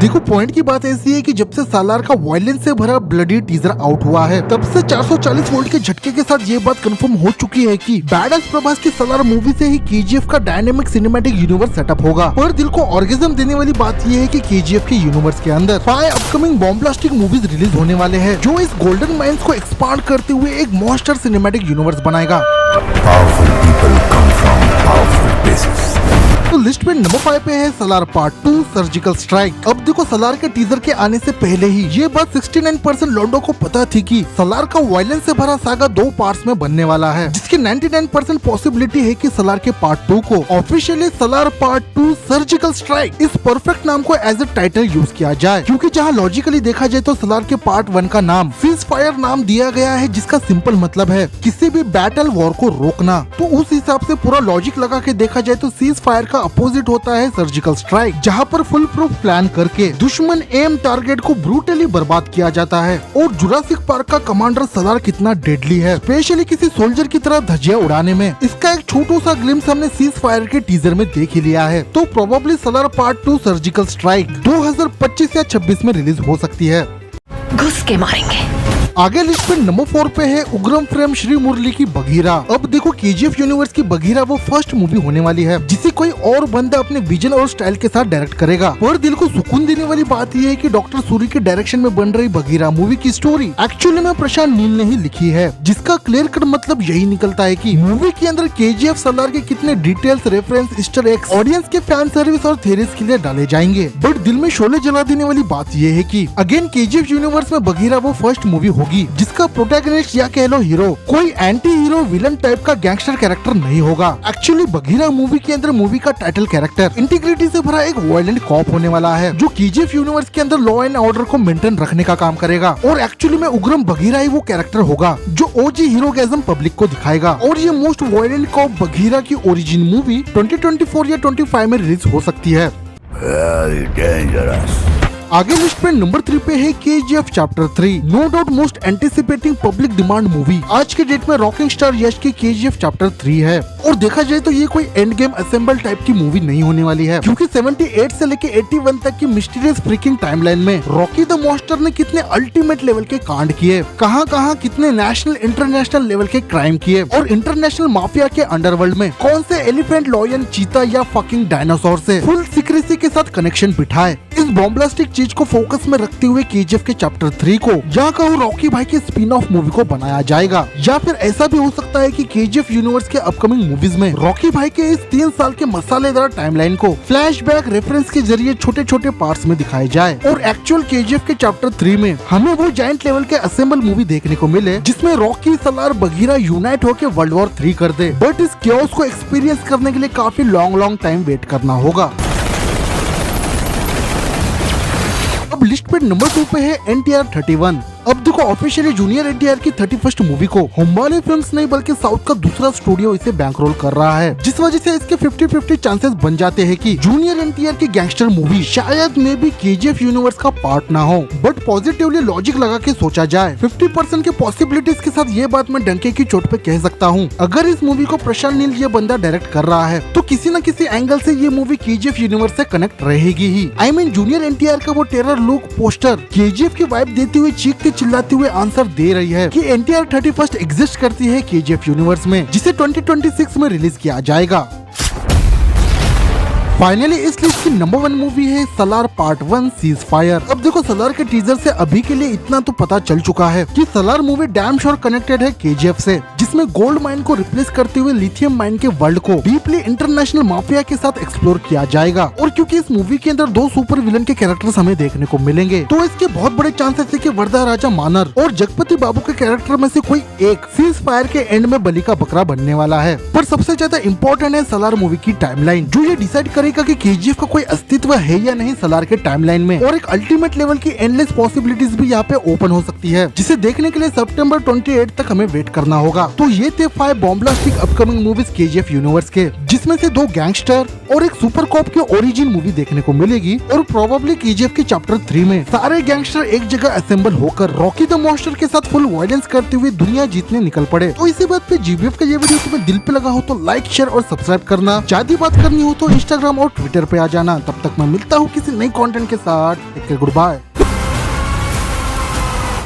देखो पॉइंट की बात ऐसी है कि जब से सालार का वायलेंस से भरा ब्लडी टीजर आउट हुआ है तब से 440 वोल्ट के झटके के साथ ये बात कंफर्म हो चुकी है कि बैडास प्रभास की सालार मूवी से ही केजीएफ का डायनेमिक सिनेमैटिक यूनिवर्स सेटअप होगा। पर दिल को ऑर्गेजम देने वाली बात ये है कि केजीएफ के यूनिवर्स के अंदर 5 upcoming bomb blasting movies release होने वाले हैं जो इस गोल्डन माइंस को एक्सपांड करते हुए एक मॉन्स्टर सिनेमैटिक यूनिवर्स बनाएगा। Powerful people come from powerful places. तो लिस्ट पे नंबर 5 पे है सलार पार्ट 2 सर्जिकल स्ट्राइक। अब देखो सलार के टीजर के आने से पहले ही ये बात 69% लोगों को पता थी कि सलार का वायलेंस से भरा सागा 2 पार्ट्स में बनने वाला है, जिसकी 99% पॉसिबिलिटी है कि सलार के पार्ट 2 को officially Salaar part 2 surgical strike इस परफेक्ट नाम को एज ए टाइटल यूज किया जाए, क्योंकि जहाँ लॉजिकली देखा जाए तो सलार के पार्ट 1 का नाम सीज फायर नाम दिया गया है, जिसका सिंपल मतलब है किसी भी बैटल वॉर को रोकना। तो उस हिसाब से पूरा लॉजिक लगा के देखा जाए तो सीज फायर का अपोजिट होता है सर्जिकल स्ट्राइक, जहाँ पर फुल प्रूफ प्लान करके दुश्मन एम टारगेट को ब्रूटली बर्बाद किया जाता है। और जुरासिक पार्क का कमांडर सलार कितना डेडली है, स्पेशली किसी सोल्जर की तरह धज्जियां उड़ाने में, इसका एक छोटा सा ग्लिम्स हमने सीज फायर के टीजर में देख ही लिया है। तो probably Salaar part 2 surgical strike 2025 या 26 में रिलीज हो सकती है। घुस के मारेंगे। आगे लिस्ट पे नंबर 4 पे है उग्रम फ्रेम श्री मुरली की बघीरा। अब देखो केजीएफ यूनिवर्स की बघीरा वो फर्स्ट मूवी होने वाली है जिसे कोई और बंदा अपने विजन और स्टाइल के साथ डायरेक्ट करेगा। और दिल को सुकून देने वाली बात यह है कि डॉक्टर सूरी के डायरेक्शन में बन रही बघीरा मूवी की स्टोरी एक्चुअली में प्रशांत नील ने ही लिखी है, जिसका क्लियर कट मतलब यही निकलता है कि मूवी के अंदर केजीएफ सलार के कितने details, reference, Easter eggs audience के फैन सर्विस और थेरीज के लिए डाले जाएंगे। बट दिल में शोले जला देने वाली बात यह है कि अगेन केजीएफ यूनिवर्स में बघीरा वो फर्स्ट मूवी होगी जिसका प्रोटैगनिस्ट या कह लो हीरो कोई एंटी हीरो विलन टाइप का गैंगस्टर कैरेक्टर नहीं होगा। एक्चुअली बघीरा मूवी के अंदर मूवी का टाइटल कैरेक्टर इंटीग्रिटी से भरा एक वायलेंट कॉप होने वाला है जो केजीएफ यूनिवर्स के अंदर लॉ एंड ऑर्डर को मेंटेन रखने का काम करेगा। और एक्चुअली में उग्रम बघीरा ही वो कैरेक्टर होगा जो ओजी हीरोगैज़म पब्लिक को दिखाएगा। और ये मोस्ट वायलेंट कॉप बघीरा की ओरिजिन मूवी 2024 या 25 में रिलीज हो सकती है। Very dangerous. आगे लिस्ट पे नंबर 3 पे है KGF chapter 3, no doubt most anticipating public demand movie. आज के डेट में रॉकिंग स्टार यश की केजीएफ चैप्टर 3 है। और देखा जाए तो ये कोई एंड गेम असेंबल टाइप की मूवी नहीं होने वाली है, क्योंकि 78 से लेके 81 तक की मिस्टीरियस फ्रीकिंग टाइमलाइन में रॉकी द मॉन्स्टर ने कितने अल्टीमेट लेवल के कांड किए, कहां कितने नेशनल इंटरनेशनल लेवल के क्राइम किए, और इंटरनेशनल माफिया के अंडरवर्ल्ड में कौन से एलिफेंट, लॉयन, चीता या फकिंग डायनासोर से फुल सीक्रेसी के साथ कनेक्शन बिठाए। इस बॉम्ब्लास्टिक चीज को फोकस में रखते हुए केजीएफ के चैप्टर 3 को या कहो रॉकी भाई के स्पिन ऑफ मूवी को बनाया जाएगा, या फिर ऐसा भी हो सकता है कि केजीएफ यूनिवर्स के अपकमिंग मूवीज में रॉकी भाई के इस 3 साल के मसालेदार टाइमलाइन को फ्लैशबैक रेफरेंस के जरिए छोटे छोटे पार्ट्स में दिखाए जाए और एक्चुअल केजीएफ के चैप्टर 3 में हमें वो जायंट लेवल के असेंबल मूवी देखने को मिले जिसमें रॉकी, सलार, बघीरा यूनाइट होकर वर्ल्ड वॉर 3 कर दे। बट इस केओस को एक्सपीरियंस करने के लिए काफी लॉन्ग टाइम वेट करना होगा। अब लिस्ट पे नंबर 2 पे है NTR 31। अब देखो ऑफिशियली जूनियर NTR की 31st मूवी को हुम्बाले फिल्म्स नहीं बल्कि साउथ का दूसरा स्टूडियो इसे बैंकरोल कर रहा है, जिस वजह से इसके 50-50 चांसेस बन जाते हैं कि जूनियर NTR की गैंगस्टर मूवी शायद में भी केजीएफ यूनिवर्स का पार्ट ना हो। बट पॉजिटिवली लॉजिक लगा के सोचा जाए 50% के पॉसिबिलिटीज के साथ ये बात मैं डंके की चोट पे कह सकता हूँ, अगर इस मूवी को प्रशांत नील ये बंदा डायरेक्ट कर रहा है तो किसी न किसी एंगल से ये मूवी केजीएफ यूनिवर्स से कनेक्ट रहेगी ही। आई मीन जूनियर NTR का वो टेरर लुक पोस्टर केजीएफ की वाइब देते हुए चीखते चिल्लाते हुए आंसर दे रही है कि NTR 31 एग्जिस्ट करती है केजीएफ यूनिवर्स में, जिसे 2026 में रिलीज किया जाएगा। फाइनली इस लिस्ट की नंबर 1 मूवी है सलार पार्ट 1 सीज फायर। अब देखो सलार के टीजर से अभी के लिए इतना तो पता चल चुका है कि Salaar movie damn sure connected है केजीएफ से, जिसमें गोल्ड माइन को रिप्लेस करते हुए लिथियम माइन के वर्ल्ड को डीपली इंटरनेशनल माफिया के साथ एक्सप्लोर किया जाएगा। और क्योंकि इस मूवी के अंदर 2 सुपर विलन के कैरेक्टर्स हमें देखने को मिलेंगे तो इसके बहुत बड़े चांसेस है कि वर्धा राजा मानर और जगपति बाबू के कैरेक्टर में से कोई एक सीज फायर के एंड में बलि का बकरा बनने वाला है। पर सबसे ज्यादा इम्पोर्टेंट है सलार मूवी की टाइमलाइन, जो ये डिसाइड करेगा कि केजीएफ का कोई अस्तित्व है या नहीं सलार के टाइमलाइन में। और एक अल्टीमेट लेवल की एंडलेस पॉसिबिलिटीज भी यहाँ पे ओपन हो सकती है, जिसे देखने के लिए सितंबर 28 तक हमें वेट करना होगा। तो ये थे 5 बॉम्ब्लास्टिक अपकमिंग मूवीज केजीएफ यूनिवर्स के, जिसमें से 2 गैंगस्टर और एक सुपर कॉप की ओरिजिन मूवी देखने को मिलेगी। और प्रोबेबली केजीएफ के चैप्टर 3 में सारे गैंगस्टर एक जगह असेंबल होकर रॉकी द मॉन्स्टर के साथ फुल वायलेंस करते हुए दुनिया जीतने निकल पड़े। तो इसी बात पे जीबीएफ का ये वीडियो तुम्हें दिल पे लगा हो तो लाइक, शेयर और सब्सक्राइब करना। ज्यादा बात करनी हो तो इंस्टाग्राम और ट्विटर पे आ जाना। तब तक मैं मिलता हूँ किसी नई कंटेंट के साथ। Take care, good bye.